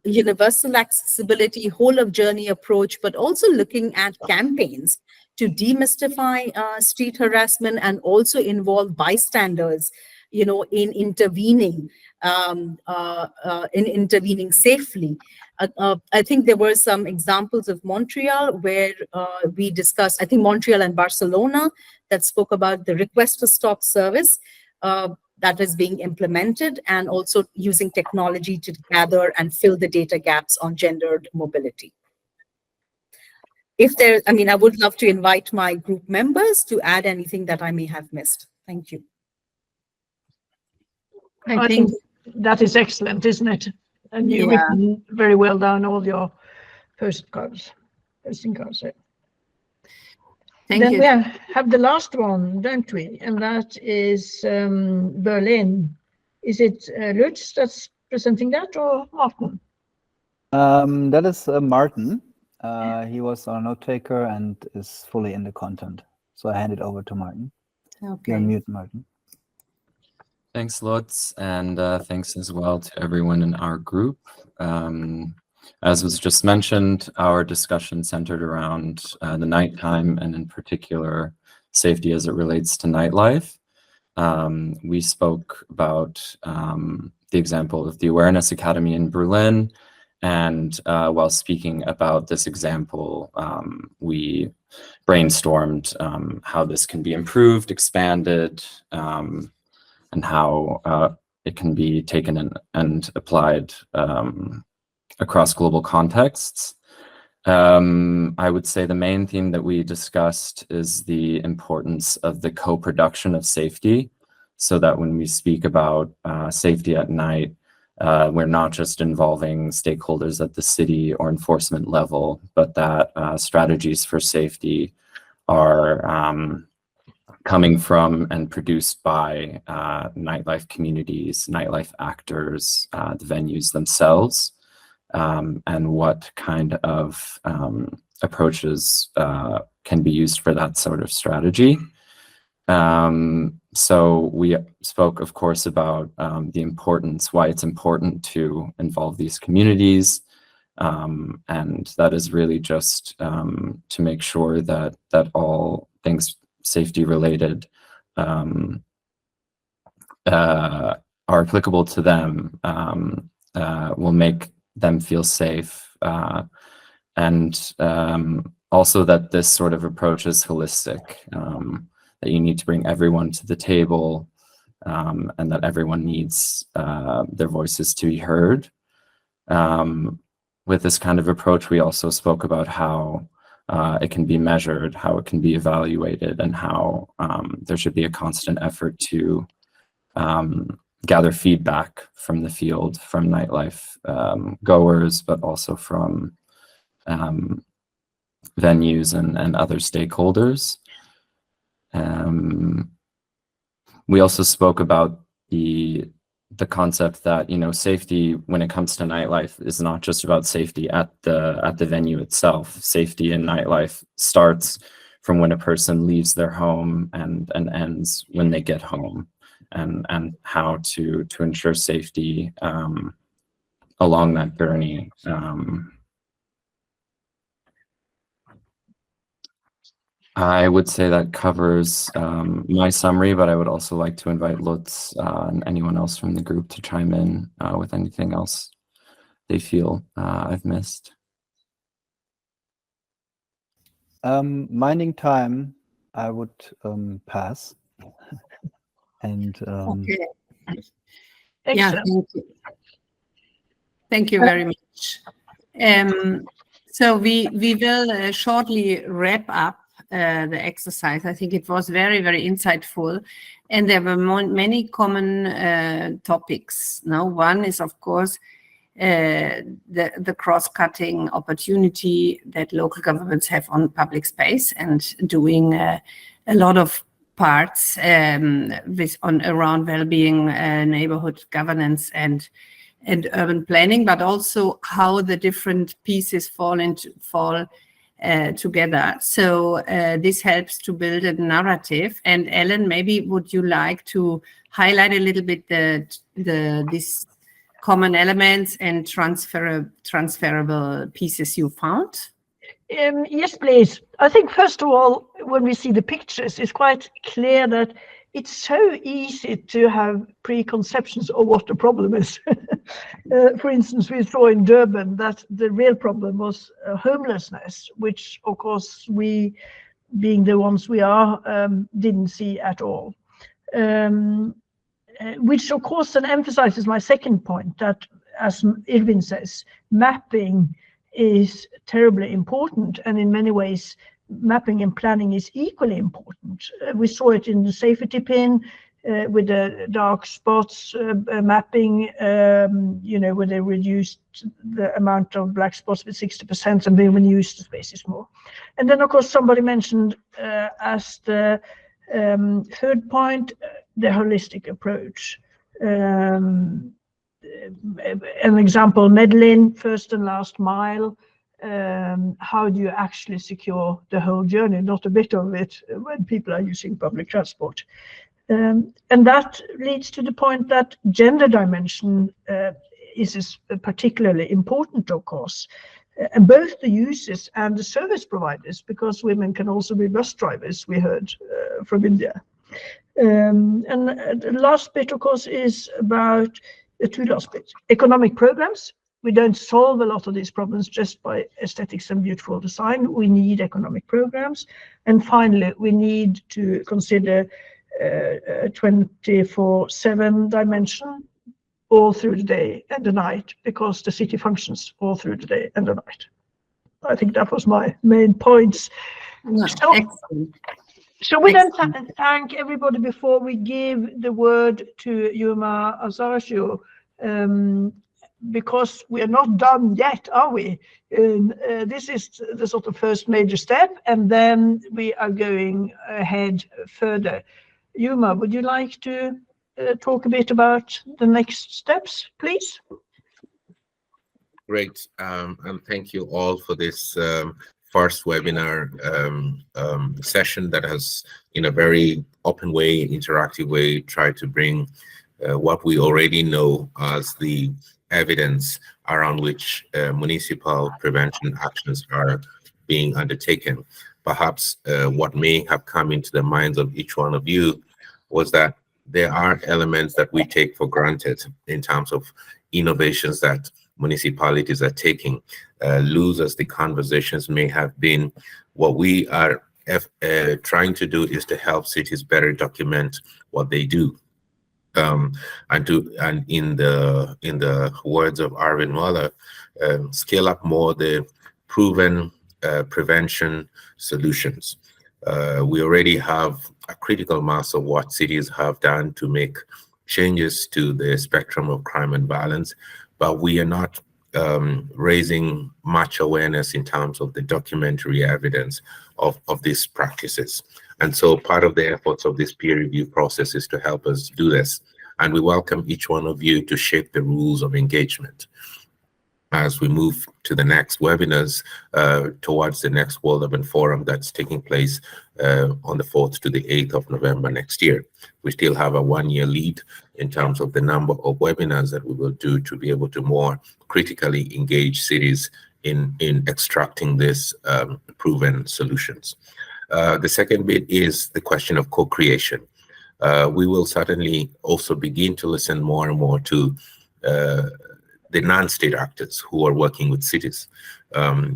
universal accessibility, whole of journey approach, but also looking at campaigns to demystify street harassment and also involve bystanders, in intervening, safely. I think there were some examples of Montreal where we discussed, I think Montreal and Barcelona, that spoke about the request to stop service. that is being implemented, and also using technology to gather and fill the data gaps on gendered mobility. If there, I mean, I would love to invite my group members to add anything that I may have missed. Thank you. I think that is excellent, isn't it? And you've written very well down all your posting cards. Thank you. We have the last one, don't we? And that is Berlin. Is it Lutz that's presenting that, or Martin? That is Martin. He was our note taker and is fully in the content. So I hand it over to Martin. Okay. You're on mute, Martin. Thanks, Lutz, and thanks as well to everyone in our group. As was just mentioned, our discussion centered around the nighttime, and in particular, safety as it relates to nightlife. We spoke about the example of the Awareness Academy in Berlin, and while speaking about this example, we brainstormed how this can be improved, expanded, and how it can be taken and applied across global contexts. I would say the main theme that we discussed is the importance of the co-production of safety, so that when we speak about safety at night, we're not just involving stakeholders at the city or enforcement level, but that strategies for safety are coming from and produced by nightlife communities, nightlife actors, the venues themselves, and what kind of approaches can be used for that sort of strategy. So we spoke, of course, about the importance, why it's important to involve these communities, and that is really just to make sure that all things safety related are applicable to them, will make them feel safe, and also that this sort of approach is holistic, that you need to bring everyone to the table, and that everyone needs their voices to be heard. With this kind of approach, we also spoke about how it can be measured, how it can be evaluated, and how there should be a constant effort to gather feedback from the field, from nightlife goers, but also from venues and other stakeholders. We also spoke about the concept that, you know, safety when it comes to nightlife is not just about safety at the venue itself. Safety in nightlife starts from when a person leaves their home and ends when they get home, and how to ensure safety along that journey. I would say that covers my summary, but I would also like to invite Lutz and anyone else from the group to chime in with anything else they feel I've missed. Minding time, I would pass. And Okay. Excellent. Thank you. Thank you very much. So we will shortly wrap up the exercise. I think it was very, very insightful, and there were many common topics. Now, one is, of course, the cross-cutting opportunity that local governments have on public space, and doing a lot of parts around well-being, neighborhood governance, and urban planning, but also how the different pieces fall together. So this helps to build a narrative. And Ellen, maybe would you like to highlight a little bit these common elements and transferable pieces you found? Yes, please. I think, first of all, when we see the pictures, it's quite clear that it's so easy to have preconceptions of what the problem is. For instance, we saw in Durban that the real problem was homelessness, which, of course, we, being the ones we are, didn't see at all. which of course then emphasizes my second point, that, as Irvin says, mapping is terribly important, and in many ways mapping and planning is equally important. We saw it in the safety pin with the dark spots mapping, when they reduced the amount of black spots with 60%, and then when used the spaces more. And then of course somebody mentioned as the third point, the holistic approach. An example, Medellin, first and last mile. How do you actually secure the whole journey, not a bit of it when people are using public transport? And that leads to the point that gender dimension is particularly important, of course, and both the users and the service providers, because women can also be bus drivers, we heard from India. And the last bit, of course, is about the two last bits. Economic programs. We don't solve a lot of these problems just by aesthetics and beautiful design. We need economic programs. And finally, we need to consider 24/7 dimension all through the day and the night, because the city functions all through the day and the night. I think that was my main points. No, So, excellent. so we then thank everybody before we give the word to Yuma Azarashu, because we are not done yet, are we? This is the sort of first major step, and then we are going ahead further. Yuma, would you like to talk a bit about the next steps, please? Great, and thank you all for this first webinar session that has, in a very open way, interactive way, tried to bring what we already know as the evidence around which municipal prevention actions are being undertaken. Perhaps what may have come into the minds of each one of you was that there are elements that we take for granted in terms of innovations that municipalities are taking. Loose as the conversations may have been, what we are trying to do is to help cities better document what they do. And in the words of Irvin Waller, scale up more the proven prevention solutions. We already have a critical mass of what cities have done to make changes to the spectrum of crime and violence, but we are not raising much awareness in terms of the documentary evidence of these practices. And so part of the efforts of this peer review process is to help us do this. And we welcome each one of you to shape the rules of engagement as we move to the next webinars towards the next World Urban Forum that's taking place on the 4th to the 8th of November next year. We still have a one-year lead in terms of the number of webinars that we will do to be able to more critically engage cities in extracting these proven solutions. The second bit is the question of co-creation. We will certainly also begin to listen more and more to the non-state actors who are working with cities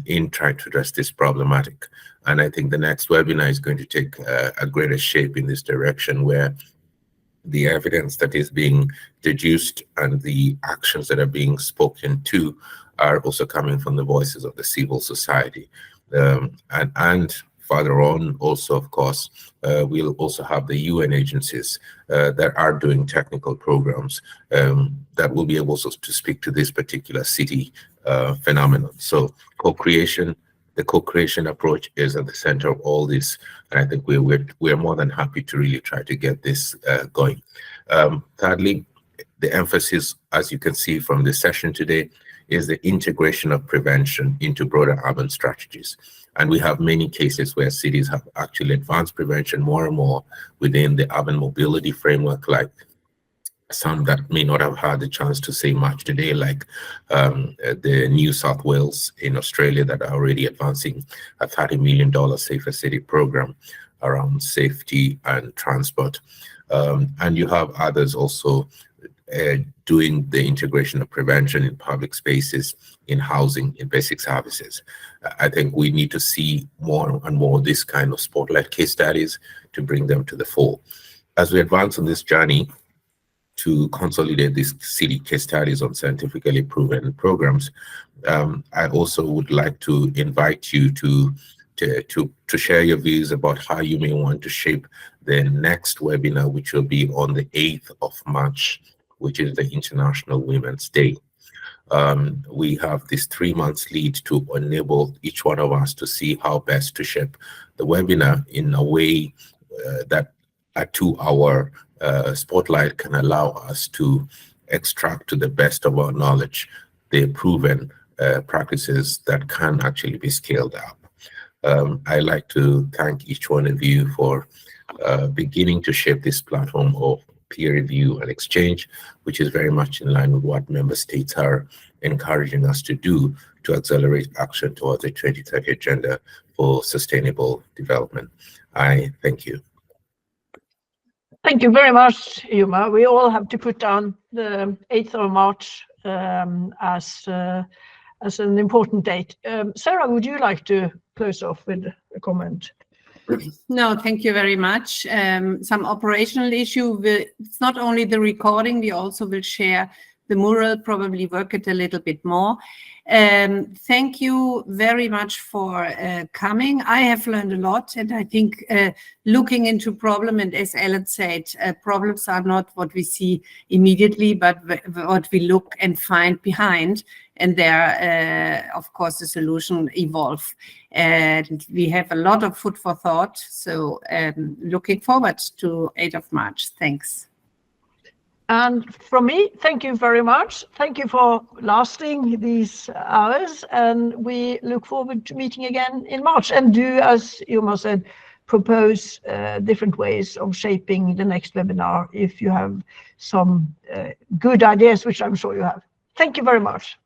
in trying to address this problematic. And I think the next webinar is going to take a greater shape in this direction, where the evidence that is being deduced and the actions that are being spoken to are also coming from the voices of the civil society. And further on, also, of course, we'll also have the UN agencies that are doing technical programs that will be able to speak to this particular city phenomenon. So co-creation, the co-creation approach is at the center of all this, and I think we're more than happy to really try to get this going. Thirdly, the emphasis, as you can see from this session today, is the integration of prevention into broader urban strategies. And we have many cases where cities have actually advanced prevention more and more within the urban mobility framework, like some that may not have had the chance to say much today, like the New South Wales in Australia that are already advancing a $30 million Safer City program around safety and transport. And you have others also doing the integration of prevention in public spaces, in housing, in basic services. I think we need to see more and more this kind of spotlight case studies to bring them to the fore. As we advance on this journey, to consolidate these city case studies on scientifically proven programs. I also would like to invite you to share your views about how you may want to shape the next webinar, which will be on the 8th of March, which is the International Women's Day. We have this 3 months lead to enable each one of us to see how best to shape the webinar in a way that a 2-hour spotlight can allow us to extract to the best of our knowledge the proven practices that can actually be scaled up. I'd like to thank each one of you for beginning to shape this platform of peer review and exchange, which is very much in line with what member states are encouraging us to do to accelerate action towards the 2030 Agenda for Sustainable Development. I thank you. Thank you very much, Yuma. We all have to put down the 8th of March as an important date. Sarah, would you like to close off with a comment? No, thank you very much. Some operational issue. It's not only the recording, we also will share the mural, probably work it a little bit more. Thank you very much for coming. I have learned a lot, and I think looking into problem, and as Ellen said, problems are not what we see immediately, but what we look and find behind. And there, of course, the solution evolve. And we have a lot of food for thought. So looking forward to 8th of March. Thanks. And from me, thank you very much. Thank you for lasting these hours. And we look forward to meeting again in March. And do, as Yuma said, propose different ways of shaping the next webinar if you have some good ideas, which I'm sure you have. Thank you very much.